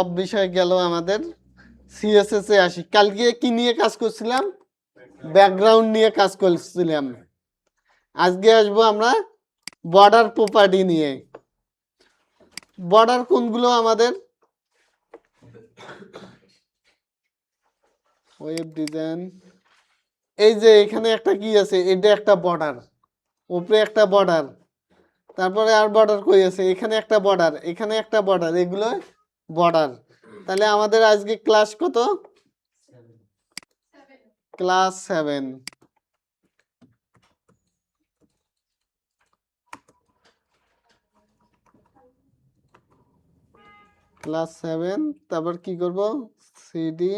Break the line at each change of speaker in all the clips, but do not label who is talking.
সব বিষয় গেল আমাদের। সিএসএস এ আসি। কালকে কি নিয়ে কাজ করছিলাম? ব্যাকগ্রাউন্ড নিয়ে কাজ করছিলাম। আজকে আসবো আমরা বর্ডার প্রপার্টি নিয়ে। বর্ডার কোনগুলো আমাদের? Web design. এই যে এখানে একটা কি আছে, এটা একটা বর্ডার, উপরে একটা বর্ডার, তারপরে আর বর্ডার কই আছে, এখানে একটা বর্ডার, এখানে একটা বর্ডার, এগুলো বর্ডার। তাহলে আমাদের আজকে ক্লাস কত? ক্লাস 7। ক্লাস 7, তারপর কি করব? সিডি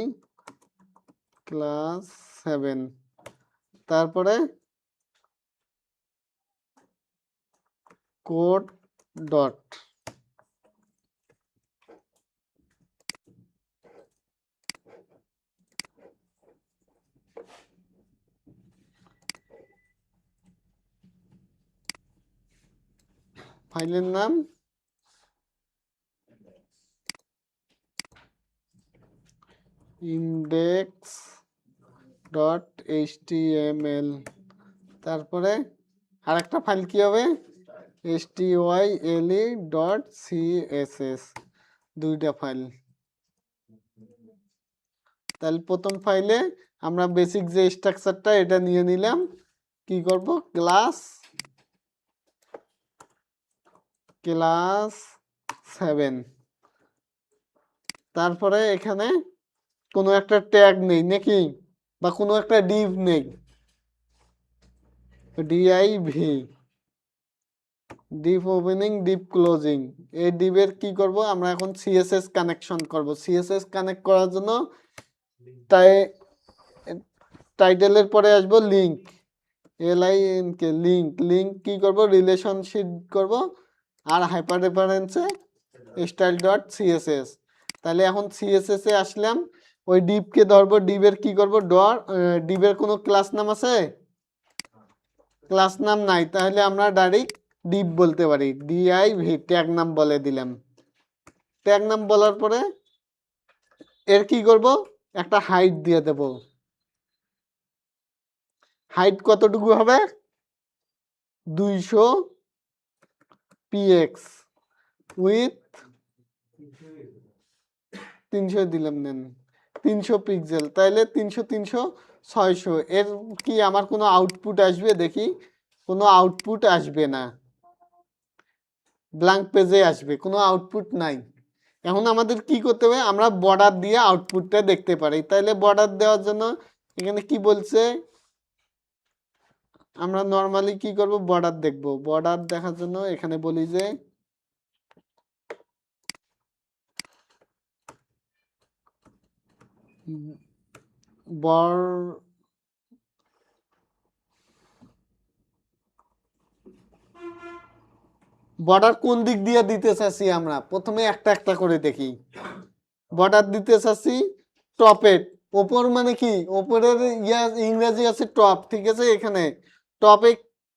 ক্লাস 7, তারপরে কোড ডট। ফাইলের নাম ইন্ডেক্স ডট এইচটিএমএল, তারপরে আরেকটা ফাইল কি হবে? style dot CSS. দুইটা ফাইল। তাহলে প্রথম ফাইলে আমরা বেসিক যে স্ট্রাকচারটা এটা নিয়ে নিলাম। কি করব? ক্লাস 7। তারপরে এখানে কোনো একটা ট্যাগ নেই নাকি, বা কোনো একটা ডিভ নেই, DIV, Depp opening, Depp closing. এই ডিভের কি করব? আমরা এখন সিএসএস কানেকশন করব। সিএসএস কানেক্ট করার জন্য তাই টাইটেলের পরে আসবো লিঙ্ক, LINK, লিঙ্ক। লিঙ্ক কি করব? রিলেশনশিপ করব, আর হাইপার রেফারেন্সে স্টাইল ডট সিএসএস। তাহলে এখন সিএসএস এ আসলাম, ওই ডিভকে ধরবো। ডিভের কি করব? ডিভের কোনো ক্লাস নাম আছে? ক্লাস নাম নাই, তাহলে আমরা ডাইরেক্ট ডিভ বলতে পারি। ডিআইভি, ট্যাগ নাম বলে দিলাম। ট্যাগ নাম বলার পরে এর কি করব? একটা হাইট দিয়ে দেব। হাইট কতটুকু হবে? 200 px উইথ 300 দিলাম, নেন 300 পিক্সেল। তাইলে 300 300 600। এর কি আমার কোনো আউটপুট আসবে? দেখি, কোনো আউটপুট আসবে না, ব্ল্যাঙ্ক পেজে আসবে, কোনো আউটপুট নাই। এখন আমাদের কি করতে হবে? আমরা বর্ডার দিয়ে আউটপুটটা দেখতে পারি। তাইলে বর্ডার দেওয়ার জন্য এখানে কি বলছে? আমরা নর্মালি কি করব? বর্ডার দেখব। বর্ডার দেখার জন্য এখানে বলি যে বর্ডার কোন দিক দিয়ে দিতে চাচ্ছি আমরা প্রথমে একটা একটা করে দেখি। বর্ডার দিতে চাচ্ছি টপের ওপর, মানে কি ওপরের ইংরেজি আছে টপ, ঠিক আছে। এখানে টপে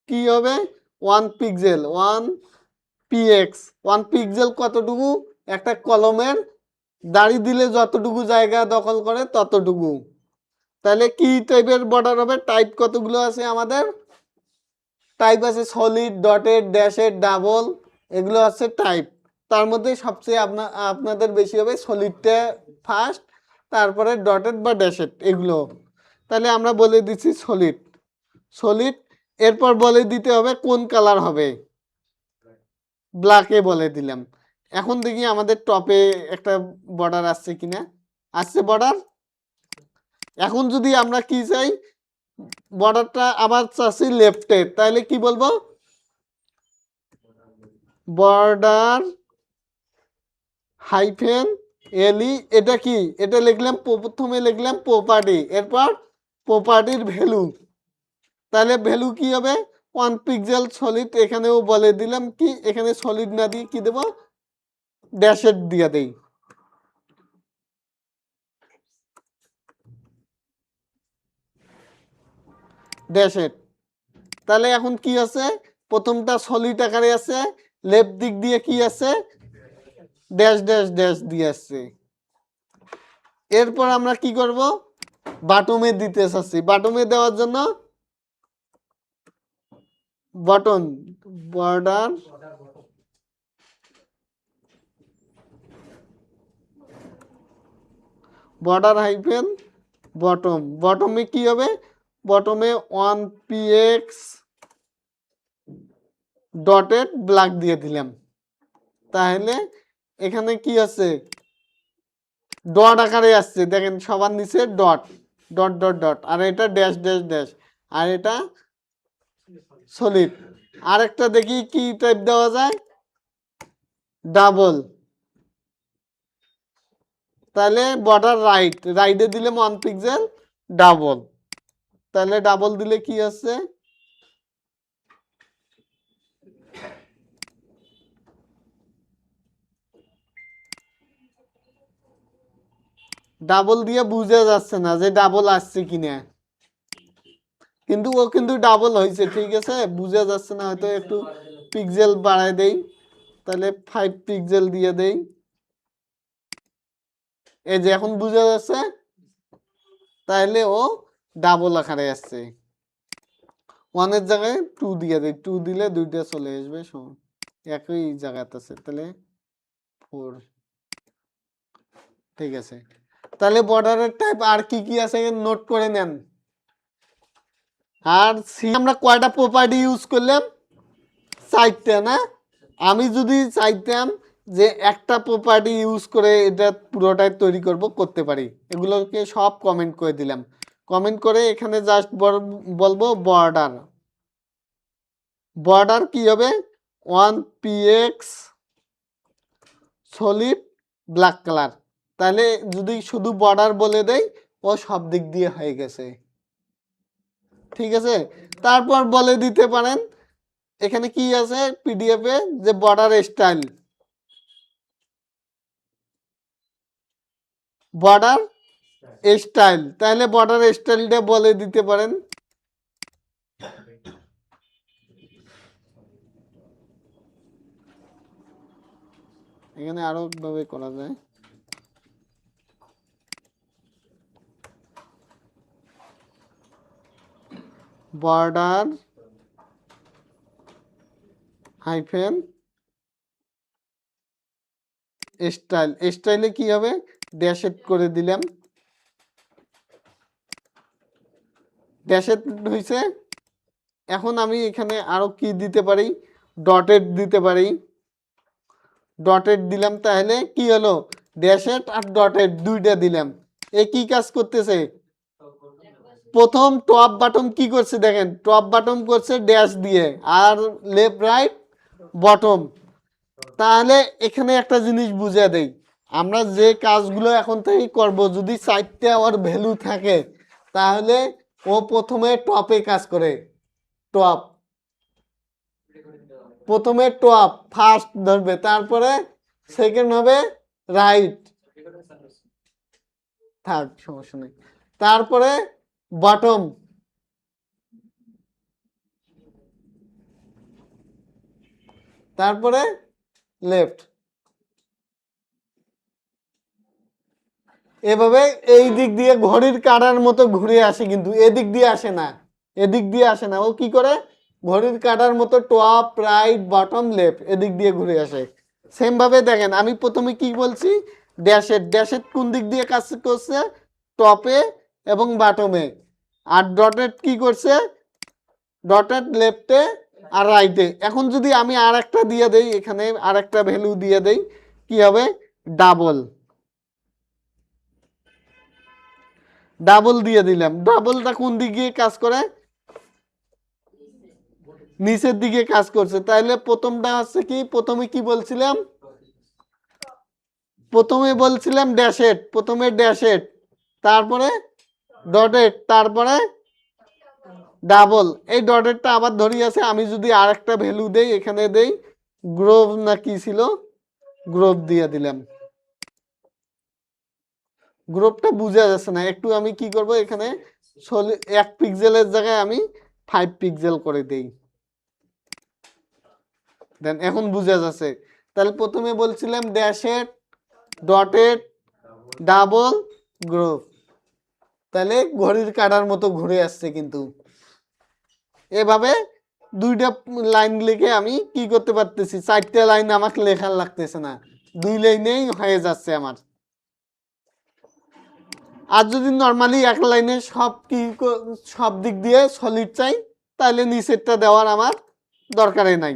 কি হবে? 1 পিক্সেল, 1 px। 1 পিক্সেল কতটুকু? একটা কলমের দাড়ি দিলে যতটুকু জায়গা দখল করে ততটুকু। তাহলে কি টাইপের বর্ডার হবে? টাইপ কতগুলো আছে আমাদের? টাইপ আছে সলিড, ডটেড, ড্যাশেড, ডাবল, এগুলো আছে টাইপ। তার মধ্যে সবচেয়ে আপনাদের বেশি হবে সলিডটা ফার্স্ট, তারপরে ডটেড বা ড্যাশেড এগুলো। তাহলে আমরা বলে দিচ্ছি সলিড। সলিড, এরপর বলে দিতে হবে কোন কালার হবে, ব্ল্যাকে বলে দিলাম। এখন দেখি আমাদের টপে একটা বর্ডার আসছে কিনা। আসছে বর্ডার। এখন যদি আমরা কি চাই? বর্ডারটা আবার চাচ্ছি লেফটে, তাহলে কি বলবো? বর্ডার হাইফেন এলি। এটা কি? এটা লিখলাম, প্রথমে লিখলাম প্রপার্টি, এরপর প্রপার্টির ভ্যালু। তাহলে ভ্যালু কি হবে? 1 পিক্সেল সলিড। এখানেও বলে দিলাম কি, এখানে সলিড না দিয়ে কি দেব? ড্যাশেড দিয়ে দেই। ড্যাশেড। তাহলে এখন কি আছে? প্রথমটা সলিড আকারে আছে, লেফট দিক দিয়ে কি আছে? ড্যাশ ড্যাশ ড্যাশ দিয়ে আসছে। এরপর আমরা কি করব, বাটমে দিতে চাচ্ছি, বাটমে দেওয়ার জন্য bottom border border hyphen bottom, বটমে কি হবে, বটমে 1px ডটেড ব্ল্যাক দিয়ে দিলাম। তাহলে এখানে কি আছে, ডট আকারে আসছে, দেখেন সবার নিচে ডট ডট ডট ডট, আর এটা ড্যাশ ড্যাশ ড্যাশ, আর এটা সলিড। আরেকটা দেখি কি টাইপ দেওয়া যায়, ডাবল। তাহলে বর্ডার রাইট, রাইটে দিলে 1 পিক্সেল ডাবল। তাহলে ডাবল দিলে কি আছে, ডাবল দিয়ে বুঝা যাচ্ছে না যে ডাবল আসছে কিনা, কিন্তু ও কিন্তু ডাবল হয়েছে, ঠিক আছে, বুঝা যাচ্ছে না, হয়তো একটু পিক্সেল বাড়ায় দেই, তাহলে 5 পিক্সেল দিয়ে দেই, এই যে এখন বুঝা যাচ্ছে, তাহলে ও ডাবল আকারে আসছে। 1 এর জায়গায় 2 দিয়ে দেই, 2 দিলে দুইটা চলে আসবে, একই জায়গাতে আছে, তাহলে 4, ঠিক আছে। তাহলে বর্ডারের টাইপ আর কি কি আছে নোট করে নেন। আর সি আমরা কয়টা প্রপার্টি ইউজ করলাম, 4টা না। আমি যদি চাইতাম যে একটা প্রপার্টি ইউজ করে এটা পুরোটাই তৈরি করব, করতে পারি। এগুলোকে সব কমেন্ট করে দিলাম, কমেন্ট করে এখানে জাস্ট বলবো বর্ডার, বর্ডার কি হবে 1px সলিড ব্ল্যাক কালার। তাহলে যদি শুধু বর্ডার বলে দেই, ও সব দিক দিয়ে হয়ে গেছে, ঠিক আছে। তারপর বলে দিতে পারেন এখানে কি আছে পিডিএফ এ, যে বর্ডার স্টাইল, বর্ডার স্টাইল, তাহলে বর্ডার স্টাইলটা বলে দিতে পারেন। এখানে আরো ভাবে করা যায়, বর্ডার হাইফেন স্টাইল, স্টাইলে কি হবে ড্যাশেড করে দিলাম, ড্যাশেড হয়েছে। এখন আমি এখানে আরো কি দিতে পারি, ডটেড দিতে পারি, ডটেড দিলাম, তাহলে কি হলো ড্যাশেড আর ডটেড দুইটা দিলাম। এ কি কাজ করতেছে, প্রথম টপ বাটন কি করছে দেখেন, টপ বাটন করছে ড্যাশ দিয়ে, আর লেফট রাইট বটম। তাহলে এখানে একটা জিনিস বুঝে দেই, আমরা যে কাজগুলো এখন থেকে করব, যদি 4টা ওর ভ্যালু থাকে, তাহলে ও প্রথমে টপে কাজ করে, টপ, প্রথমে টপ ফার্স্ট ধরবে, তারপরে সেকেন্ড হবে রাইট, থার্ড সমস্যা নেই, তারপরে বটম, তারপরে লেফট। এভাবে এই দিক দিয়ে ঘড়ির কাঁটার মতো ঘুরে আসে, কিন্তু এদিক দিয়ে আসে না, এদিক দিয়ে আসে না, ও কি করে ঘড়ির কাঁটার মতো টপ রাইট বটম লেফট এদিক দিয়ে ঘুরে আসে। সেম ভাবে দেখেন আমি প্রথমে কি বলছি, ড্যাশেড, ড্যাশেড কোন দিক দিয়ে কাজ করছে, টপে এবং বটমে। আর ডটেড কি করছে, ডটেড লেফটে আর রাইটে। এখন যদি আমি আর একটা দিয়ে দেই, এখানে আর একটা ভ্যালু দিয়ে দেই, কি হবে ডাবল, ডাবল দিয়ে দিলাম। ডাবলটা কোন দিকে কাজ করে, নিচের দিকে কাজ করছে। তাহলে প্রথমটা হচ্ছে কি, প্রথমে কি বলছিলাম, প্রথমে বলছিলাম ড্যাশেড, প্রথমে ড্যাশেড, তারপরে ডটেড, তারপরে ডাবল। এই ডটেডটা আবার ধরি আছে, আমি যদি আর একটা ভ্যালু দেই, এখানে দেই গ্রোভ না কি ছিল, গ্রোভ দিয়ে দিলাম। গ্রোভটা বুঝা যাচ্ছে না, একটু আমি কি করব, এখানে 1 পিক্সেলের জায়গায় আমি 5 পিক্সেল করে দেই, দেন এখন বুঝা যাচ্ছে। তাহলে প্রথমে বলছিলাম ড্যাশেড, ডটেড, ডাবল, গ্রুপ। তাহলে ঘড়ির কাঁটার মতো ঘুরে আসছে। কিন্তু এভাবে দুইটা লাইন লিখে আমি কি করতে পারতেছি, 4টা লাইন আমাকে লেখার লাগতেছে না, 2 লাইনেই হয়ে যাচ্ছে আমার। আর যদি নর্মালি এক লাইনে সব দিক দিয়ে সলিড চাই, তাহলে নিচেরটা দেওয়ার আমার দরকারই নাই।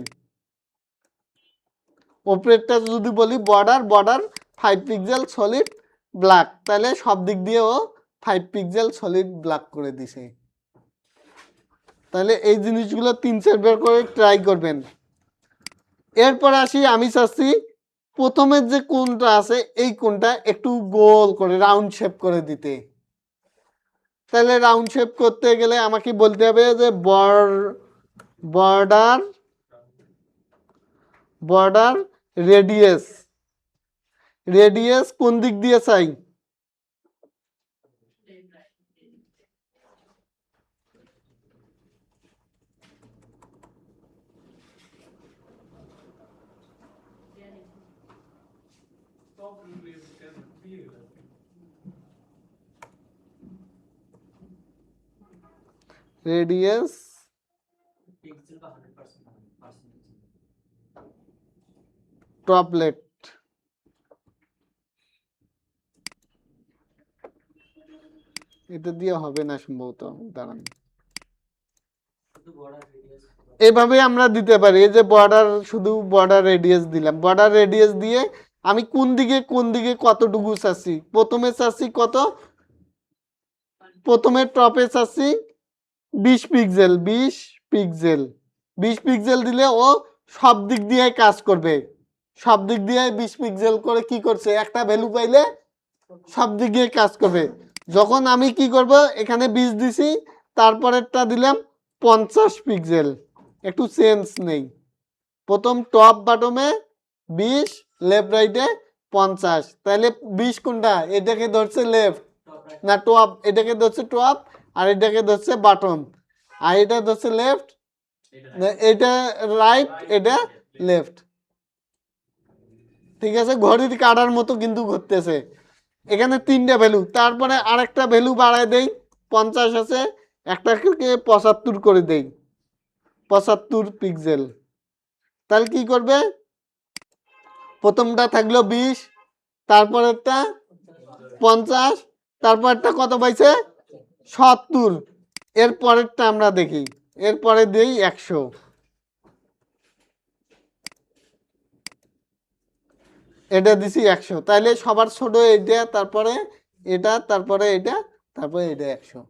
ওপরেরটা যদি বলি বর্ডার 5 পিক্সেল সলিড ব্ল্যাক, তাহলে সব দিক দিয়ে ও 5 পিক্সেল সলিড ব্ল্যাক করে দিছে। তাহলে এই জিনিসগুলো 3-4 বার করে ট্রাই করবেন। এরপর আসি, আমি চাচ্ছি প্রথমের যে কোণটা আছে এই কোণটা একটু গোল করে রাউন্ড শেপ করে দিতে। তাহলে রাউন্ড শেপ করতে গেলে আমাকে বলতে হবে যে বর্ডার বর্ডার রেডিয়াস, রেডিয়াস কোন দিক দিয়ে চাই, রেডিয়াস টপলেট। এটা দিয়ে হবে না সম্ভবত, দাঁড়ান। এভাবে আমরা দিতে পারি, এই যে বর্ডার, শুধু বর্ডার রেডিয়াস দিলাম। বর্ডার রেডিয়াস দিয়ে আমি কোন দিকে কতটুকু চাচ্ছি, প্রথমে চাচ্ছি কত, প্রথমে টপে চাচ্ছি 20 পিক্সেল, 20 পিক্সেল। 20 পিক্সেল দিলে ও সব দিক দিয়ে কাজ করবে, সব দিক দিয়ে 20 পিক্সেল করে কি করছে, একটা ভ্যালু পাইলে সব দিক দিয়ে কাজ করবে। যখন আমি কি করব, এখানে 20 দিছি, তারপরেরটা দিলাম 50 পিক্সেল, একটু চেঞ্জ নেই। প্রথম টপ বাটমে 20, লেফট রাইটে 50। তাহলে 20 কোনটা, এটাকে ধরছে লেফট না টপ, এটাকে ধরছে টপ, আর এটাকে ধরছে বাটম, আর এটা ধরছে লেফট, এটা রাইট, এটা লেফট। ঠিক আছে, ঘড়ির কাঁটার মতো কিন্তু ঘুরতেছে। এখানে 3টা ভ্যালু, তারপরে আরেকটা ভ্যালু বাড়ায় দেই, 50 আছে, একটাকে 75 করে দেই, 75 পিক্সেল। তাহলে কি করবে, প্রথমটা থাকলো 20, তারপরেরটা 50, তারপরটা কত পাইছে 70। এর পরেরটা আমরা দেখি, এরপরে দেই 100। এটা দিছি 100, তাহলে সবার ছোট এটা, তারপরে এটা, তারপরে এটা, তারপরে এটা 100।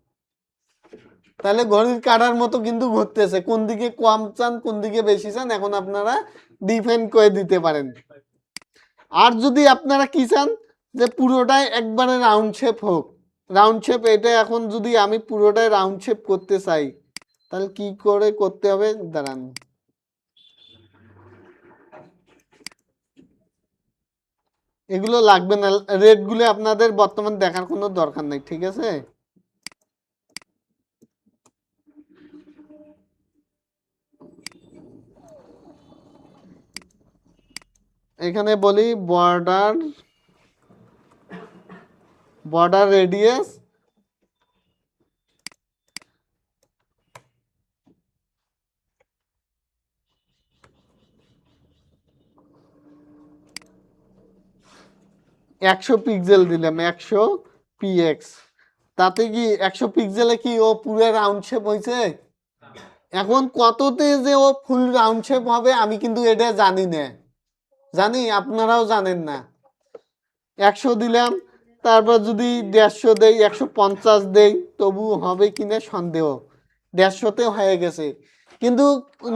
তাহলে ঘড়ির কাঁটার মতো কিন্তু ঘুরতেছে, কোন দিকে কম চান কোন দিকে বেশি চান এখন আপনারা ডিফাইন করে দিতে পারেন। আর যদি আপনারা কি চান যে পুরোটাই একবারে রাউন্ড শেপ হোক, রাউন্ড শেপ, এটা এখন যদি আমি পুরোটাই রাউন্ড শেপ করতে চাই, তাহলে কি করে করতে হবে, দাঁড়ান। এগুলো লাগবে না, রেট গুলো আপনাদের বর্তমান দেখার কোনো দরকার নেই, ঠিক আছে। এখানে বলি বর্ডার রেডিয়াস একশো পিক্সেল দিলাম, 100 px। তাতে কি 100 পিক্সেলে কি ও পুরো রাউন্ড শেপ হয়েছে? এখন কততে যে ও ফুল রাউন্ড শেপ হবে আমি কিন্তু এটা জানি না, জানি আপনারাও জানেন না। 100 দিলাম, তারপর যদি 150 দেই, 150 দেই, তবু হবে কিনা সন্দেহ। 150তে হয়ে গেছে, কিন্তু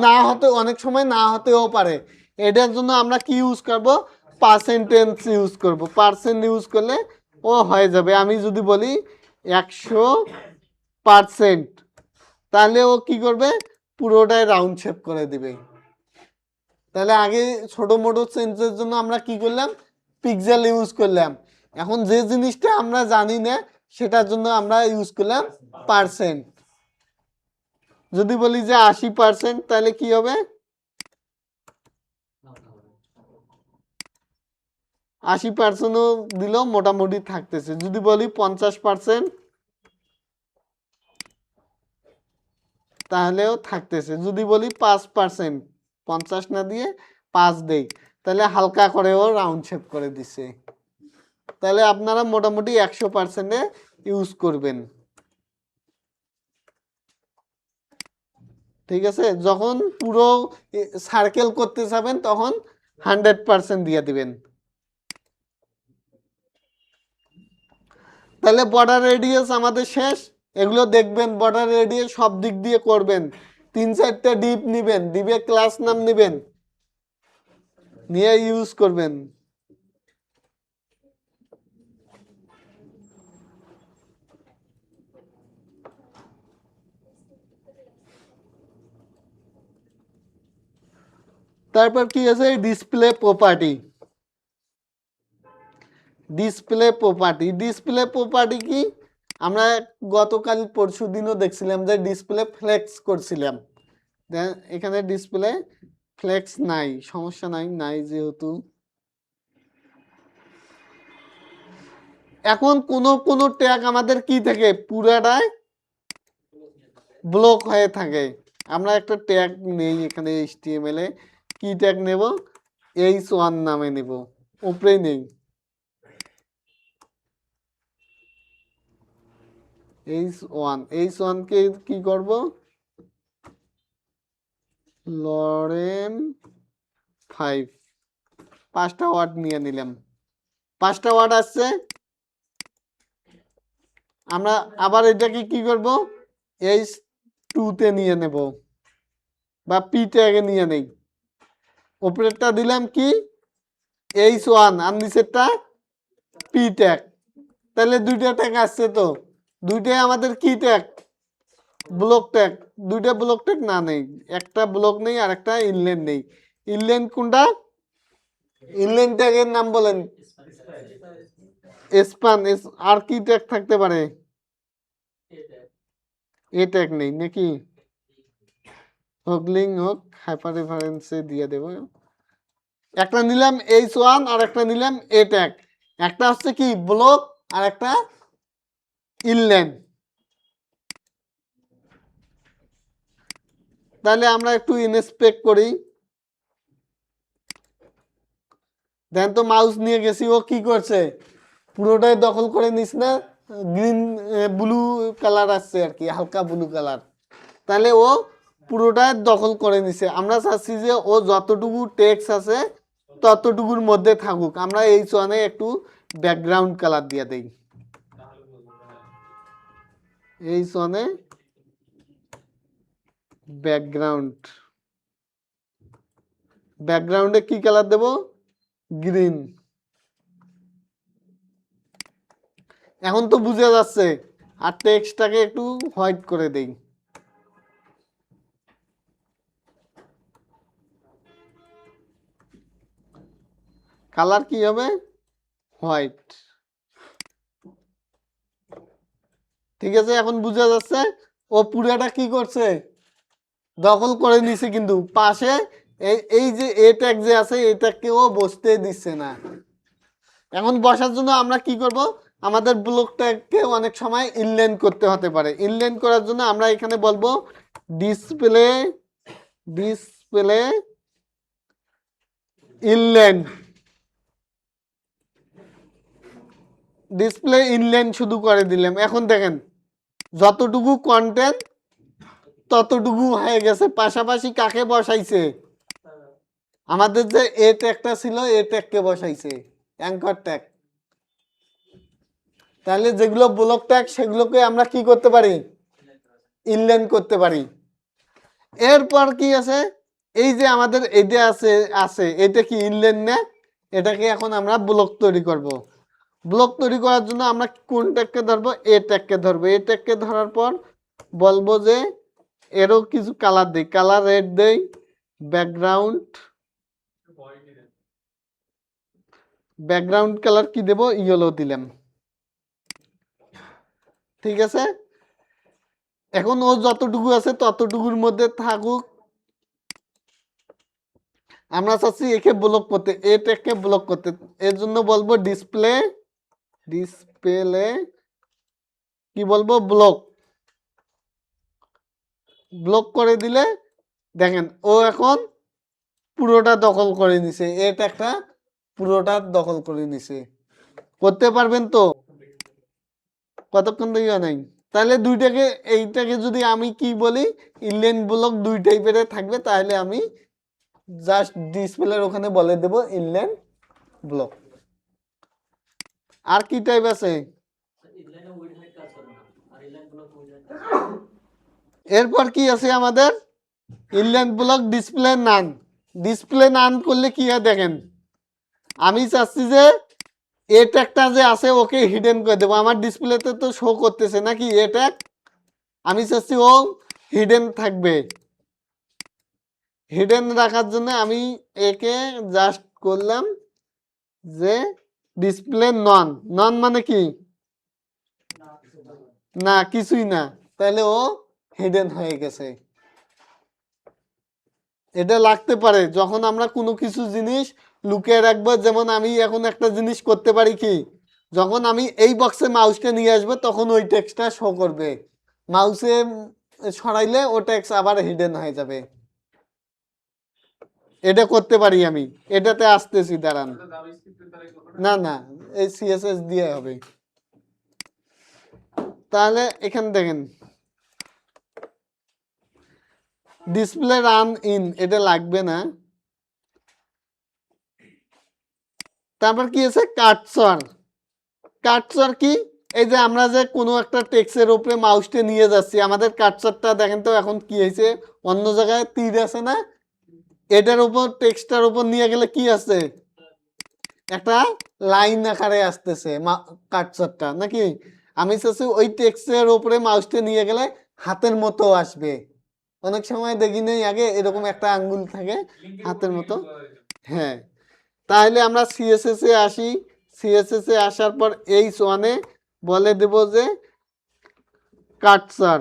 না হতে, অনেক সময় না হতেও পারে। এটার জন্য আমরা কি ইউজ করব, পার্সেন্টেজ ইউজ করব। পার্সেন্ট ইউজ করলে ও হয়ে যাবে। আমি যদি বলি 100%, তাহলে ও কি করবে, পুরোটাই রাউন্ড শেপ করে দিবে। তাহলে আগে ছোট মোটো চেঞ্জের জন্য আমরা কি করলাম, পিক্সেল ইউজ করলাম। এখন যে জিনিসটা আমরা জানি না সেটার জন্য আমরা ইউজ করলাম পার্সেন্ট। যদি বলি যে 80%, তাহলে কি হবে, 80%ও দিলেও মোটামুটি থাকতেছে। যদি বলি 50% তাহলেও থাকতেছে। যদি বলি 5%, 50 না দিয়ে 5 দেই, তাহলে হালকা করেও রাউন্ড শেপ করে দিছে। তাহলে আপনারা মোটামুটি 100%-এ ইউজ করবেন। ঠিক আছে, যখন পুরো সার্কেল করতে যাবেন তখন 100% দিয়ে দিবেন। তাহলে বর্ডার রেডিয়াস আমাদের শেষ। এগুলো দেখবেন, বর্ডার রেডিয়াস সব দিক দিয়ে করবেন। 3-4টা ডিপ নিবেন, ডিপে ক্লাস নাম নিবেন, নিয়ে ইউজ করবেন। তারপর কি আছে, display property. Display property, display property কি, আমরা গতকাল পরশু দিনও দেখছিলাম যে ডিসপ্লে ফ্লেক্স করছিলাম। এখানে ডিসপ্লে ফ্লেক্স নাই, সমস্যা নাই যেহেতু। এখন কোন ট্যাগ আমাদের কি থাকে, পুরাটাই ব্লক হয়ে থাকে। আমরা একটা ট্যাগ নেই এখানে HTML এ, কি ট্যাগ নেব, h1 নামে নেব, উপরেই নেই h1 কে কি করব, লরেন 5, 5টা ওয়ার্ড নিয়ে নিলাম। 5টা ওয়ার্ড আসছে, আমরা আবার এটাকে কি করব, h2 তে নিয়ে নেব, বা p ট্যাগে নিয়ে নেই। উপরেরটা দিলাম কি h1 আর নিচেরটা p ট্যাগ। তাহলে দুইটা ট্যাগ আসছে, তো দুইটাই আমাদের কি ট্যাগ, ব্লক ট্যাগ। দুইটা ব্লক ট্যাগ না নেই, একটা ব্লক নেই আর একটা ইনলাইন নেই। ইনলাইন কোনটা, ইনলাইন ট্যাগের নাম বলেন, স্পান। আর কি ট্যাগ থাকতে পারে, এ ট্যাগ নেই নাকি, হোক লিঙ্ক হোক হাইপার রেফারেন্সে দিয়ে দেব। একটা নিলাম h1 আর একটা নিলাম এ ট্যাগ। একটা হচ্ছে কি ব্লক আর একটা ইনলাইন। তাহলে আমরা একটু ইনস্পেক্ট করি। দেন তো মাউস নিয়ে গেছি, ও কি করছে, পুরোটাই দখল করে নিস না, গ্রিন ব্লু কালার আসছে আর কি, হালকা ব্লু কালার। তাহলে ও পুরোটাই দখল করে নিছে। আমরা চাচ্ছি যে ও যতটুকু টেক্সট আছে ততটুকুর মধ্যে থাকুক। আমরা h1 এ একটু ব্যাকগ্রাউন্ড কালার দিয়ে দেই, h1 এ ব্যাকগ্রাউন্ড, ব্যাকগ্রাউন্ডে কি কালার দেব, গ্রিন। এখন তো বুঝে যাচ্ছে। আর টেক্সটটাকে একটু হোয়াইট করে দেই, কালার কি হবে, হোয়াইট। ঠিক আছে, এখন বুঝা যাচ্ছে ও পুরাটা কি করছে, দখল করে নিছে। কিন্তু পাশে এই যে এ ট্যাগ যে আছে, এই ট্যাগকে ও বসতে দিচ্ছে না। এখন বসার জন্য আমরা কি করব, আমাদের ব্লক ট্যাগকে অনেক সময় ইনলাইন করতে হতে পারে। ইনলাইন করার জন্য আমরা এখানে বলবো display, display inline, display inline শুধু করে দিলাম। এখন দেখেন যতটুকু কন্টেন্ট ততটুকু হয়ে গেছে। পাশাপাশি কাকে বসাইছে, আমাদের যে এ ট্যাগটা ছিল এ ট্যাগকে বসাইছে, অ্যাঙ্কর ট্যাগ। তাহলে যেগুলো ব্লক ট্যাগ সেগুলোকে আমরা কি করতে পারি, ইনলাইন করতে পারি। এরপর কি আছে, এই যে আমাদের এটা আছে আছে এটা কি ইনলাইন না, এটাকে এখন আমরা ব্লক তৈরি করব। ব্লক তৈরি করার জন্য আমরা কোন ট্যাগকে ধরবো, এ ট্যাগকে ধরবো। এ ট্যাগকে ধরার পর বলবো যে এরও কিছু কালার দেই, কালার রেড দেই, ব্যাকগ্রাউন্ড, ব্যাকগ্রাউন্ড কালার কি দেব, ইয়েলো দিলাম। ঠিক আছে, এখন ও যতটুকু আছে ততটুকুর মধ্যে থাকুক। আমরা চাচ্ছি একে ব্লক করতে, এটাকে ব্লক করতে, এর জন্য বলবো ডিসপ্লে, ডিসপ্লে কি বলবো ব্লক, ব্লক করে দিলে দেখেন ও এখন পুরোটা দখল করে নিছে, এটা একটা পুরোটা দখল করে নিছে। করতে পারবেন তো? কতক্ষণ থেকে নাই? তাহলে দুইটাকে, এইটাকে যদি আমি কি বলি, ইনলাইন ব্লক দুই টাইপের থাকবে, তাহলে আমি জাস্ট ডিসপ্লের ওখানে বলে দেব ইনলাইন ব্লক। আর কি টাইপ আছে? এরপর কি আছে আমাদের? ইনলাইন ব্লক ডিসপ্লে নান। ডিসপ্লে নান করলে কি হয় দেখেন, আমি চাচ্ছি যে এ ট্যাগটা যে আছে ওকে হিডেন করে দেবো, আমার ডিসপ্লেতে তো শো করতেছে নাকি এ ট্যাগ, আমি চাচ্ছি ও হিডেন থাকবে। হিডেন রাখার জন্য আমি একে জাস্ট করলাম যে ডিসপ্লে নন। নন মানে কি? না, কিছুই না, তাহলে ও হিডেন হয়ে গেছে। এটা লাগতে পারে যখন আমরা কোনো কিছু জিনিস লুকিয়ে রাখবো, যেমন আমি এখন একটা জিনিস করতে পারি কি, যখন আমি এই বক্সে মাউসটা নিয়ে আসবো তখন ওই টেক্সটটা শো করবে, মাউসে সরাইলে ও টেক্সট আবার হিডেন হয়ে যাবে। এটা করতে পারি আমি, এটাতে আসতেছি দাঁড়ান। না না, এই সিএসএস দিয়ে হবে। তাহলে এখানে দেখেন ডিসপ্লে রান ইন, এটা লাগবে না। তারপর কি আছে? কাটসর। কাটসর কি? এই যে আমরা যে কোনো একটা টেক্সটের উপরে মাউসটা নিয়ে যাচ্ছি, আমাদের কাটসরটা দেখেন তো এখন কি হয়েছে, অন্য জায়গায় তীর আছে না, এটার উপর টেক্সটার উপর নিয়ে গেলে কি আছে, একটা লাইন আকারে আসতেছে কাটসরটা নাকি। আমি চাচ্ছি ওই টেক্সটের উপরে মাউসটা নিয়ে গেলে হাতের মতো আসবে। অনেক সময় দেখি নেই আগে এরকম একটা আঙ্গুল থাকে হাতের মতো। হ্যাঁ, তাহলে আমরা সিএসএস এ আসি। সিএসএস এ আসার পর এই ওয়ানে বলে দেব যে কাটসার,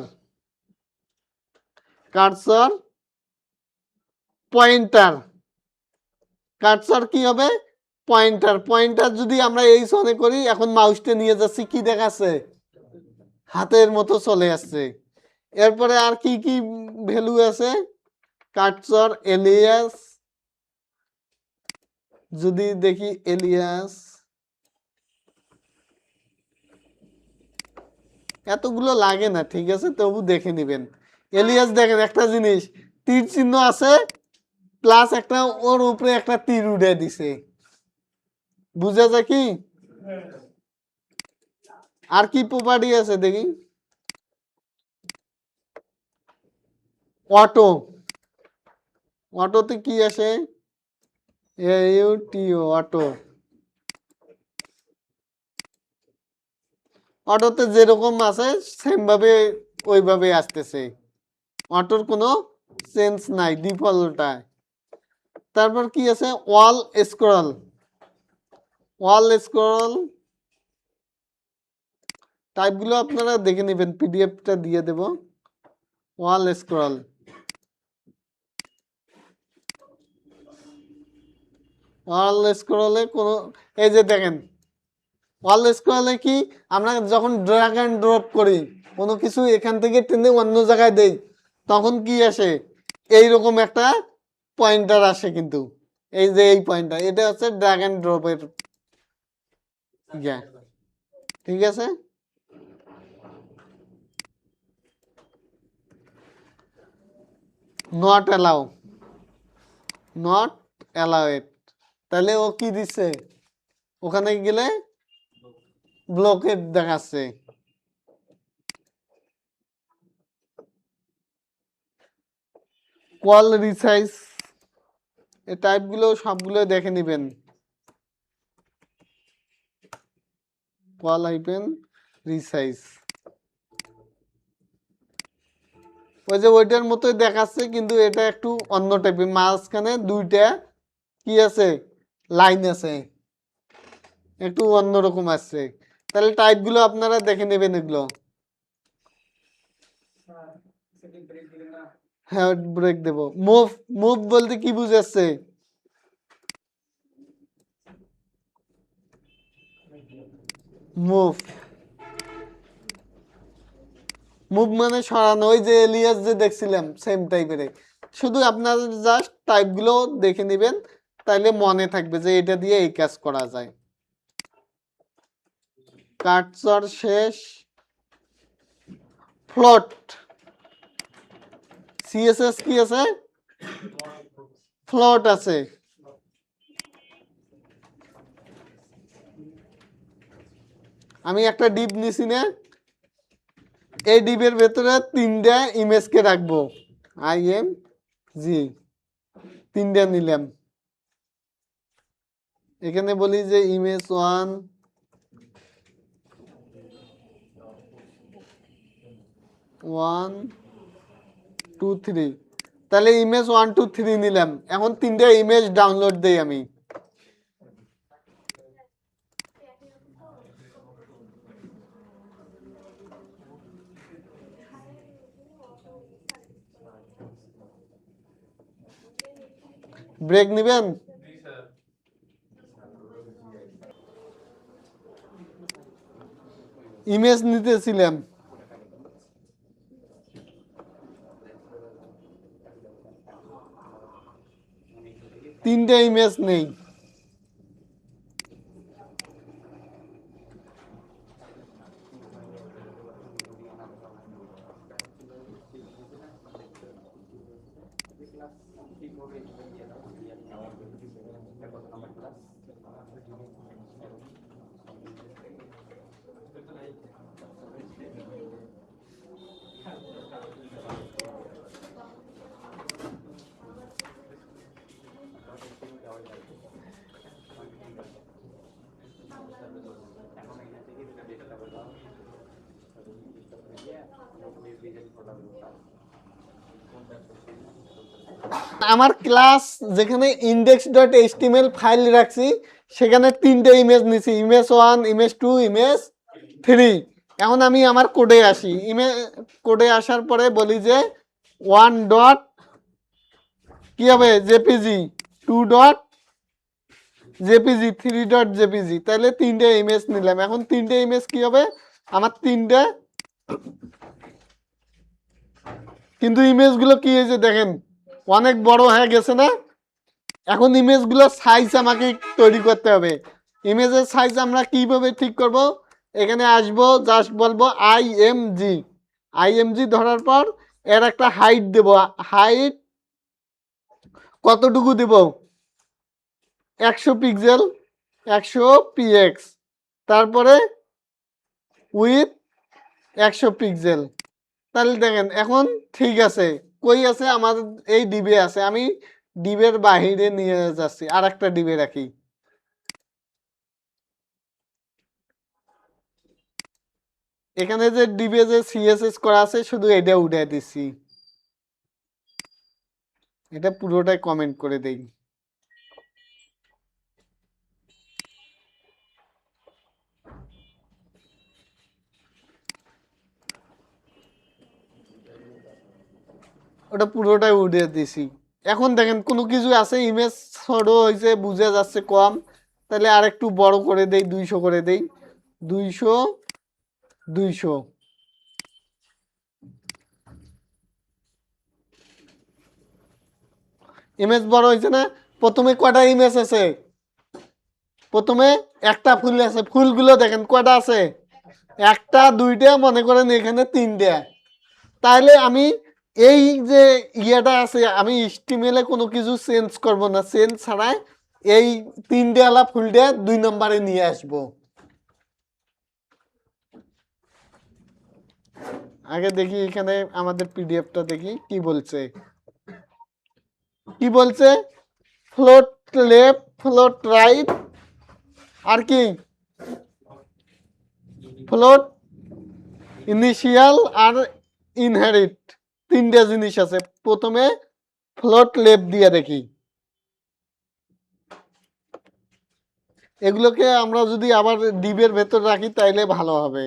কাটসার পয়েন্টার। কাটসার কি হবে? পয়েন্টার। পয়েন্টার যদি আমরা এই ওয়ানে করি, এখন মাউসটা নিয়ে যাচ্ছি, কি দেখাচ্ছে? হাতের মতো চলে আসছে। এরপরে আর কি কি ভ্যালু আছে? কাটসার এলিয়াস, যদি দেখি এলিয়াস, এতগুলো লাগে না, ঠিক আছে, তবু দেখে নিবেন। এলিয়াস দেখেন একটা জিনিস, তীর চিহ্ন আছে প্লাস একটা ওর উপরে একটা তীর উঠে দিছে, বুঝা যায় কি? আর কি প্রপার্টি আছে দেখি? অটো, অটোতে কি আসে? AUTO, auto. অটোতে যেরকম আছে সেম ভাবে ওইভাবে আসতেছে, অটোর কোনো চেঞ্জ নাই ডিফল্টটায়। তারপর কি আছে? ওয়াল স্ক্রল। ওয়াল স্ক্রল টাইপগুলো আপনারা দেখে নেবেন, পিডিএফটা দিয়ে দেব। ওয়াল স্ক্রল, ওয়াল স্ক্রলে কোনো, এই যে দেখেন ওয়াল স্ক্রলে কি, আমরা যখন ড্র্যাগ এন্ড ড্রপ করি কোনো কিছু এখান থেকে টেনে অন্য জায়গায় দেই, তখন কি আসে? এইরকম একটা পয়েন্টার আসে, কিন্তু এই যে এই পয়েন্টার, এটা হচ্ছে ড্র্যাগ এন্ড ড্রপের ইয়া, ঠিক আছে। নট অ্যালাউ, নট অ্যালাউ ইট, তাহলে ও কি দিচ্ছে, ওখানে গেলে ব্লকেট দেখাচ্ছে। কল রিসাইজ, এই টাইপগুলো সবগুলো দেখে নেবেন। কল হাইফেন রিসাইজ, ওই যে ওইটার মতোই দেখাচ্ছে, কিন্তু এটা একটু অন্য টাইপের, মাঝখানে দুইটা কি আছে, লাইন আছে, একটু অন্যরকম আসছে। তাহলে টাইপগুলো আপনারা দেখে নেবেন এগুলো। হ্যাঁ, ব্রেক দেব। মুভ, মুভ বলতে কি বুঝাচ্ছে? মুভ মুভ মানে সরানো, ওই যে এলিয়াস যে দেখছিলাম সেম টাইপের। শুধু আপনারা জাস্ট টাইপগুলো দেখে নেবেন, তাইলে মনে থাকবে যে এটা দিয়ে এই কাজ করা যায়। কাটসর শেষ, ফ্লোট সিএসএস কি আছে, ফ্লোট আছে। আমি একটা ডিপ নিছি না, এই ডিপের ভেতরে তিনটা ইমেজকে রাখবো, আই এম জি, তিনটা নিলাম। এখানে বলি যে ইমেজ 1 1 2 3, তাহলে ইমেজ 1 2 3 নিলাম। এখন তিনটা ইমেজ ডাউনলোড দেই আমি। ব্রেক নিবেন? ইমেজ নিতেছিলাম, তিনটা ইমেজ নেই। আমার ক্লাস যেখানে index.html ফাইল রাখছি, সেখানে তিনটে ইমেজ নিছি, ইমেজ 1 ইমেজ 2 ইমেজ 3। এখন আমি আমার কোডে আসি, কোডে আসার পরে বলি যে 1 ডট কি হবে JPG, 2 dot JPG, 3 dot JPG, তাহলে তিনটে ইমেজ নিলাম। এখন তিনটে ইমেজ কি হবে আমার, তিনটে, কিন্তু ইমেজগুলো কি হয়েছে দেখেন অনেক বড় হয়ে গেছে না। এখন ইমেজগুলোর সাইজ আমাকে তৈরি করতে হবে। ইমেজের সাইজ আমরা কিভাবে ঠিক করব, এখানে আসবো, জাস্ট বলবো আইএমজি ধরার পর এর একটা হাইট দেব। হাইট কতটুকু দেব, 100 পিক্সেল, 100 পিএক্স। তারপরে উইথ 100 পিক্সেল। তাহলে দেখেন এখন ঠিক আছে। কই আছে আমার, এই ডিবে আছে, আমি ডিবের বাহিরে নিয়ে যাচ্ছি, আর একটা ডিবে রাখি। এখানে যে ডিবে যে সিএসএস করা আছে শুধু এটা উঠে দিচ্ছি, এটা পুরোটাই কমেন্ট করে দেই। ওটা পুরোটাই উঠে দিছি। এখন দেখেন কোনো কিছু আছে, ইমেজ ছোট হয়েছে, বুঝে যাচ্ছে কম, তাহলে আর একটু বড় করে দেই, 200 করে দেই, 200 200। ইমেজ বড় হয়েছে না। প্রথমে কয়টা ইমেজ আছে, প্রথমে একটা ফুল আছে, ফুলগুলো দেখেন কয়টা আছে, একটা দুইটা মনে করেন এখানে তিনটা। তাহলে আমি এই যে ইয়েটা আছে, আমি স্টিমেলে কোনো কিছু চেঞ্জ করব না, চেঞ্জ ছাড়াই এই তিনটে আলা ফুলটা 2 নম্বরে নিয়ে আসব। আগে দেখি এখানে আমাদের পিডিএফটা দেখি কি বলছে। কি বলছে, ফ্লোট লেফট, ফ্লোট রাইট, আর কি ফ্লোট ইনিশিয়াল আর ইনহেরিট, তিনটা জিনিস আছে। প্রথমে ফ্লোট লেফট দিয়ে দেখি। এগুলোকে আমরা যদি আবার ডিবের ভেতর রাখি তাইলে ভালো হবে।